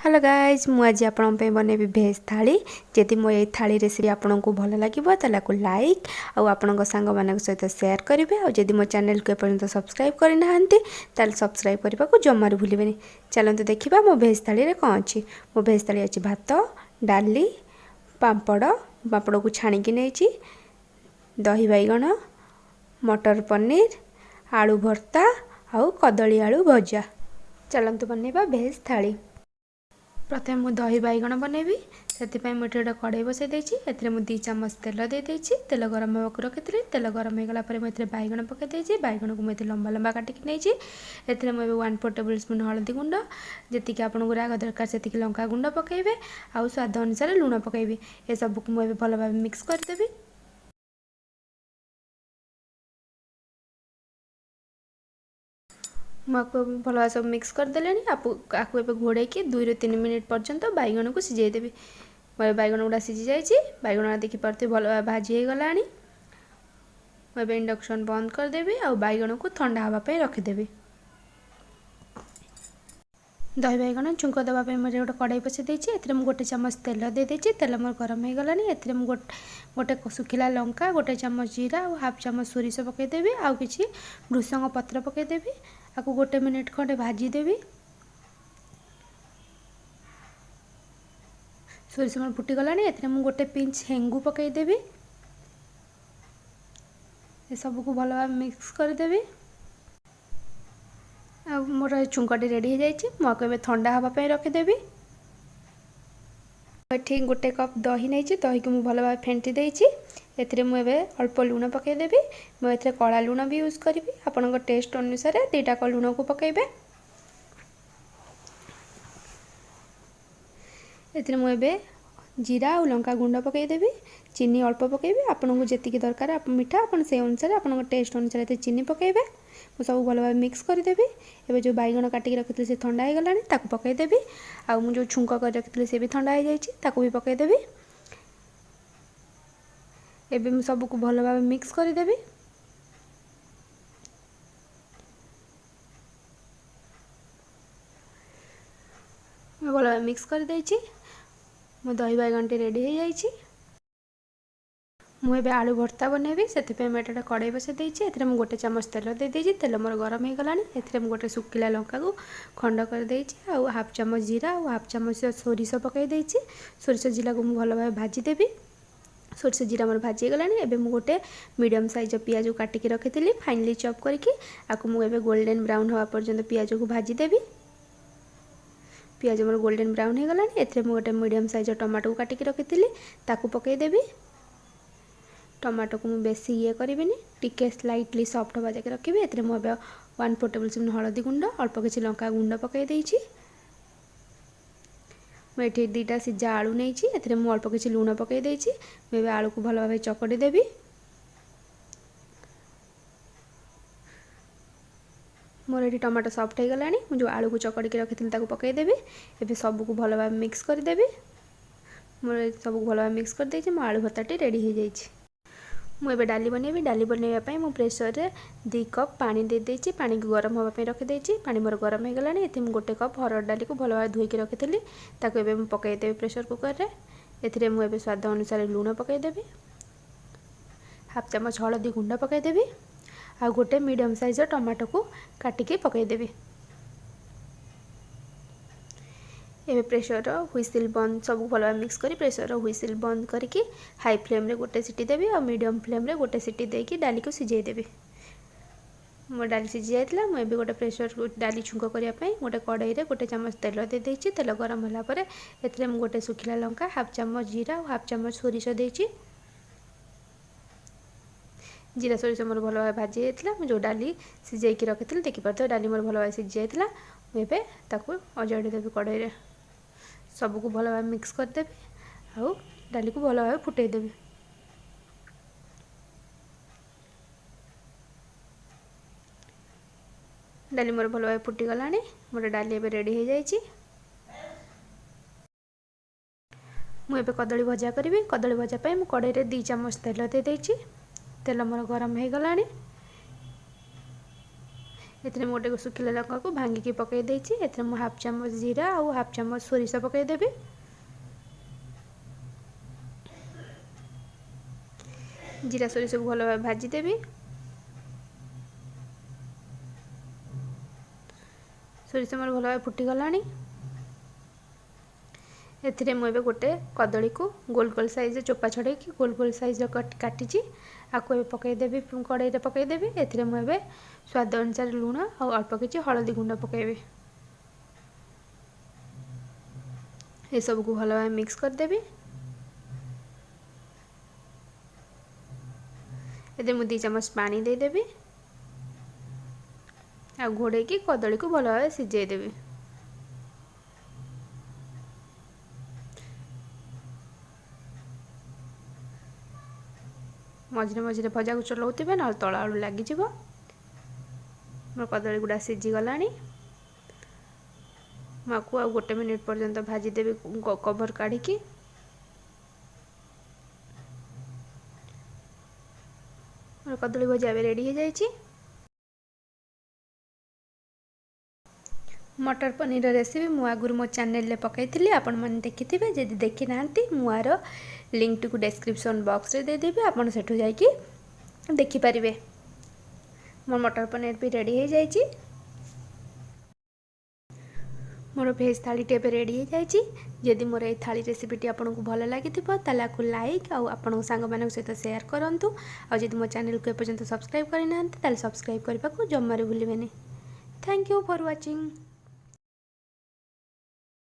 Hello guys मु आज आपण बनैबी भेज थाली जदि मो ये थाली रेसिपी आपन को भल लगे तो लाइक आउ आपण सांग मान सहित सेयार करेंगे और जदि मो चैनल को एपर्यंत सब्सक्राइब करना ताल सब्सक्राइब करने को जमार भूलें। चलते देखा मो भेज थाली रे कौन अच्छी। मो भेज थाली अच्छी भात डाली पापड़ पापड़ को छाणिकी नहीं दही बैगण मटर पनीर आलू भर्ता आउ कदली आलू भजा। चलते बनैबा भेज थाली। प्रथम मु दही बैगण बनैबी से मुझे गोटे कड़े बसई देछि। एथिरे मु 2 चम्मच तेल दे देछि। तेल गरम होगा रखी तेल गरम हो गला बैगण पकई देछि। बैगण को मुझे लंबा लंबा काटिक नहीं एथिरे मु 1/4 टेबल स्पून हल्दी गुंड जी आपको राग दरकार से लंका गुंड पकेबे आउ स्वाद अनुसार लुण पकेबी। ए सब को मुझे भल भाव मिक्स करदेवी। मुझे भल भाव सब मिक्स करदे आपको घोड़े 2 ରୁ 3 मिनिट पर्यंत बैगण को सिझेदेवी। मैं बैगण गुड़ा सिझी जाइए। बैगण गुड़ा देखिपे भल भाव भाजी हो गला। मुझे इंडक्शन बंद करदेवी और बैगण को ठंडा हाँवाई रखिदेवी। दही बैगण छुंक देवाई मुझे गोटे कड़ाई बसई देछि। एथिरे मु 1 चम्मच तेल दे देछि। तेल मोर गरम हो गलानी। एथिरे मु गोटे सुखिला लंका 1 चम्मच जीरा और 1/2 चम्मच सोरिष पकईदेवी आउ किछि भृसंग पत्र पकईदेवी। आपको 1 मिनिट खंडे भाजीदेवी। सोरिष मोर फुटी गलानी। एथिरे मु गोटे पिंच हेंगू पकईदेवी। ए सब को भल भाव मिक्स करदेवी। मोर छुंकटी रेडी हो जाइए। मुझे ठंडा हाँवाई रखिदेवी। ठीक 1 कप दही नहीं दही को मुझे भल भाव फेंटी देछि। एथिरे मुझे अल्प लुण पकईदेवी। मुझे कला लुण भी यूज करी। आपण टेस्ट अनुसार 2 लुण को पकईबे। एथिरे मुझे जीरा और लंका गुंड पकईदेवी। चीनी अल्प पकईबे। आपन को जी दरकार मीठा आपन से अनुसार आपन टेस्ट अनुसार चीनी पकईबे। मु सब भल भाव मिक्स करदेवी। एबे जो बैगण काटिक रखी से ठंडा हो गलानी ताकू पकईदेवी। आउ मु जो छुंक कर रखी से भी ठंडा हो जाइए ताकू भी पकईदेवी। एबे मु सब को भल भाव मिक्स करदेवी। भल भाव मिक्स कर देछि। मो दही बैगण टी रेडी हो जाइए। मुझे आलू भर्ता बनैबी से मुझे कड़े बसई देछि। एथिरे मु 1 चम्मच तेल दे देछि। तेल मोर गरम हो गलानी। एथिरे मु गोटे सुखिला लंका को खंड कर देछि आउ 1/2 चम्मच जीरा और 1/2 चम्मच सोरिष पकई देछि। सोरिष जीरा को मु भल भाव भाजीदेवी। सोरिष जीरा मोर भाजी गलानी। एबे मु गोटे मीडियम साइज पियाज को काटिक रखी फाइनली चॉप करके आपको मुझे गोल्डन ब्राउन हवा पर्यंत पियाज को भाजीदेवी। पियाज मोर गोल्डन ब्राउन हो गलानी। एथिरे मु गोटे मीडियम साइज टमाटो को काटिक रखी ताकू पकईदेवी। टमाटो को मुझे बेसी ये करिबिनी टिके स्लाइटली सॉफ्ट हवा जाके रखी। एथिरे मु 1/4 टेबल स्पून हल्दी गुंड अल्प किसी लंका गुंड पकई देछि। मुझे 2टा सिझा आलू नहीं एथिरे मु अल्प किसी लुण पकई देछि। मुझे आलू को भल भाव चकटी देवी। मोर ये टमाटो सॉफ्ट हो गलानी। मु जो आलू को चकड़ी रखी पकई देवी। एबे सब को भल भाव मिक्स करदेवी। मोर सब भल भाव मिक्स कर देछि। मो आलू भर्ताटी रेडी हो जाइए। मुझे डाली बनैबी। डाली बनैबा मु प्रेसर रे 2 कप पानी दे देछि। पानी को गरम होगा रखी देछि। पानी मोर गरम हो गलानी। एथि मु 1 कप हरड़ डाली को भल भाव धोईकी रखी ताको एबे मु पकई देबी प्रेसर कुकर रे। एथिरे मु एबे स्वाद अनुसार लुण पकई देबी। 1/2 चम्मच हल्दी गुंड पकई देबी। आ गोटे मीडियम साइज टमाटो को काटिके पकई देबी। एबे प्रेसर हुइसिल बंद सब भल भाव मिक्स करी प्रेसर हुइसिल बंद करके हाई फ्लेम रे गोटे सीटी देवी और मीडियम फ्लेम रे गोटे सीटी देकी डाली को सिझाई देवी। मो डाली सिझी जाइए। मुझे गोटे प्रेसर डाली छुंक करने गोटे कड़ाई रे 1 चम्मच तेल दे देछि। तेल गरम होला परे एथिरे मु गोटे सुखिला लंका 1/2 चम्मच जीरा और 1/2 चम्मच सोरिष देछि। जीरा सोरिष मोर भल भाव भाजी जाइए। मु जो डाली सिझाई रखी देखिपे डाली मोर भल भाव सिझी जाइए। मुझे ताकू अजाड़ी देवी कड़ाई रे सबको भल भाव मिक्स करदेवी आउ डाली को भल भाव फुटई देवी। डाली मोर भल भाव फुटी गलानी। मोर डाली एबे रेडी हो जाइए। मुझे कदली भजा करी। कदली भजा पाई मु कड़ाई रे 2 चम्मच तेल दे देछि। तेल मोर गरम हो गलानी। एथिरे मैं गोटे सुखिला लंका को भांगिकी पकई देछि। एथिरे मैं हाफ चामच जीरा और हाफ चामच सोरिष पकई देबी। जीरा सोरिष को भल भाव भाजी देबी। सोरिष मोर भल भाव फुटी गलानी। एथिरे मुझे गोटे कदली को गोल गोल साइज चोपा छड़े गोल गोल साइज काटी आपको पकईदेवी कड़ाई पकईदेवी। एथिरे मुझे स्वाद अनुसार लुण और अल्प किसी हलदी गुंड पकईबी। ये सब को भल भाव मिक्स करदेवी। एथिरे मुझे 2 चम्मच पानी देदेवी आ घोड़े की कदली को भल भाव सिझेदेवी। मझे मझे भजा को चलाउे ना तल आड़ लगिज। मोर कदली गुड़ा सीझीगला। माकू आ 1 मिनिट पर्यंत भाजीदेवी कवर काढ़ी। मोर कदली भजा रेडी हो जाए। मटर पनीर रेसिपी मु आगुरी मो चैनल रे पकईथि आपण मैंने देखि थे। जदि देखी ना Muar link T description box रे दे देबी। आपण सेठु जाइकी देखि परिबे। मोर मटर पनीर भी रेडी हो जाए। मोर भेज थाली टे रेडी हो जाए। जदि मोर ये थाली रेसिपी आपन को भल लगी ताला को लाइक और आपन सांग मान सहित शेयर करंतु। और जदि मो चैनल को एपर्यंत सब्सक्राइब करना ताले सब्सक्राइब करने को जम्मा भूलिबेनी। Thank you for watching.